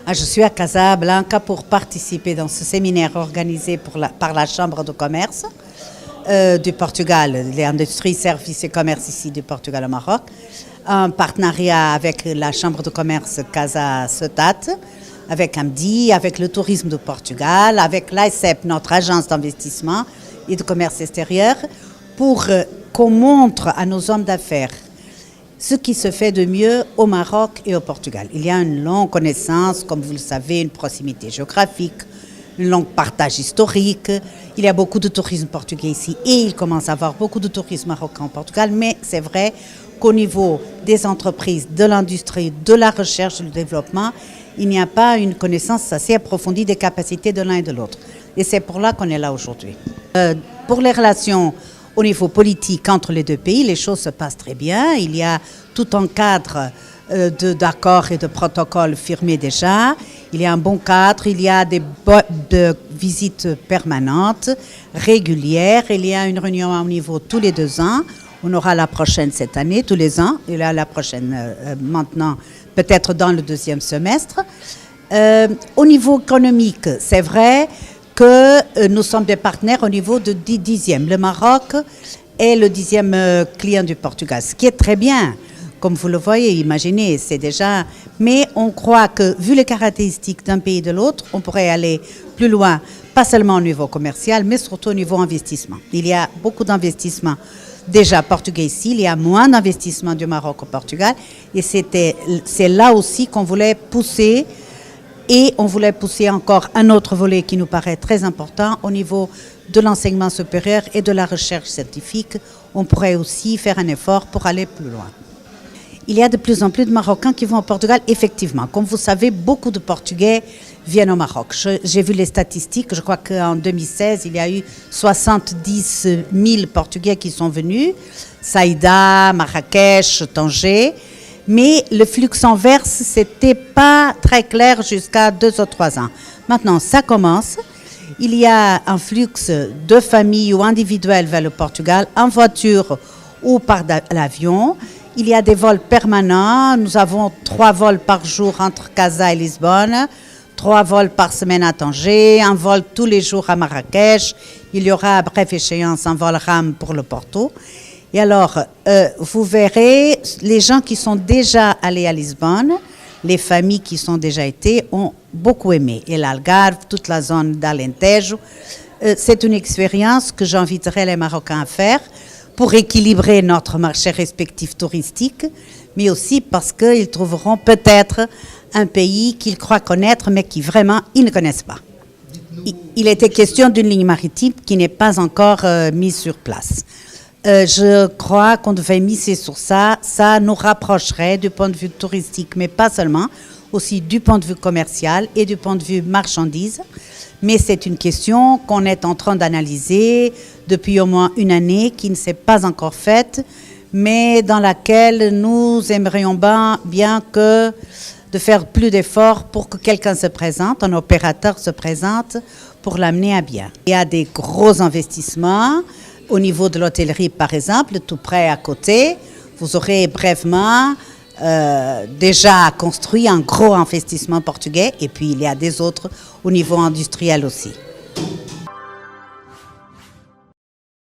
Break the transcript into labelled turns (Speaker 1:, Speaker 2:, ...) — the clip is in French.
Speaker 1: Je suis à Casablanca pour participer dans ce séminaire organisé par la Chambre de commerce du Portugal, les industries, services et commerce ici du Portugal au Maroc, en partenariat avec la Chambre de commerce Casa Setat, avec Amdi, avec le tourisme du Portugal, avec l'AICEP, notre agence d'investissement et de commerce extérieur, pour qu'on montre à nos hommes d'affaires ce qui se fait de mieux au Maroc et au Portugal. Il y a une longue connaissance, comme vous le savez, une proximité géographique, un long partage historique. Il y a beaucoup de tourisme portugais ici et il commence à y avoir beaucoup de tourisme marocain au Portugal, mais c'est vrai qu'au niveau des entreprises, de l'industrie, de la recherche, du développement, il n'y a pas une connaissance assez approfondie des capacités de l'un et de l'autre. Et c'est pour là qu'on est là aujourd'hui. Pour les relations au niveau politique entre les deux pays, les choses se passent très bien. Il y a tout un cadre d'accords et de protocoles firmés déjà. Il y a un bon cadre, il y a des visites permanentes, régulières. Il y a une réunion au niveau tous les 2 ans. On aura la prochaine cette année, tous les ans. Il y a la prochaine maintenant, peut-être dans le 2e semestre. Au niveau économique, c'est vrai que nous sommes des partenaires au niveau de 10e. Le Maroc est le 10e client du Portugal, ce qui est très bien. Comme vous le voyez, imaginez, c'est déjà... Mais on croit que, vu les caractéristiques d'un pays et de l'autre, on pourrait aller plus loin, pas seulement au niveau commercial, mais surtout au niveau investissement. Il y a beaucoup d'investissements déjà portugais ici, il y a moins d'investissements du Maroc au Portugal, et c'est là aussi qu'on voulait pousser. Et on voulait pousser encore un autre volet qui nous paraît très important au niveau de l'enseignement supérieur et de la recherche scientifique. On pourrait aussi faire un effort pour aller plus loin. Il y a de plus en plus de Marocains qui vont au Portugal, effectivement. Comme vous savez, beaucoup de Portugais viennent au Maroc. J'ai vu les statistiques, je crois qu'en 2016, il y a eu 70 000 Portugais qui sont venus. Saïda, Marrakech, Tanger. Mais le flux inverse, c'était pas très clair jusqu'à 2 ou 3 ans. Maintenant, ça commence. Il y a un flux de familles ou individuels vers le Portugal, en voiture ou par l'avion. Il y a des vols permanents. Nous avons 3 vols par jour entre Casa et Lisbonne, 3 vols par semaine à Tanger, un vol tous les jours à Marrakech. Il y aura à brève échéance un vol RAM pour le Porto. Et alors, vous verrez, les gens qui sont déjà allés à Lisbonne, les familles qui sont déjà été, ont beaucoup aimé. Et l'Algarve, toute la zone d'Alentejo, c'est une expérience que j'inviterai les Marocains à faire pour équilibrer notre marché respectif touristique, mais aussi parce qu'ils trouveront peut-être un pays qu'ils croient connaître, mais qui vraiment, ils ne connaissent pas. Il était question d'une ligne maritime qui n'est pas encore mise sur place. Je crois qu'on devait miser sur ça. Ça nous rapprocherait du point de vue touristique, mais pas seulement, aussi du point de vue commercial et du point de vue marchandise. Mais c'est une question qu'on est en train d'analyser depuis au moins 1 année, qui ne s'est pas encore faite, mais dans laquelle nous aimerions bien que de faire plus d'efforts pour que quelqu'un se présente, un opérateur se présente pour l'amener à bien. Il y a des gros investissements. Au niveau de l'hôtellerie, par exemple, tout près à côté, vous aurez brièvement déjà construit un gros investissement portugais et puis il y a des autres au niveau industriel aussi.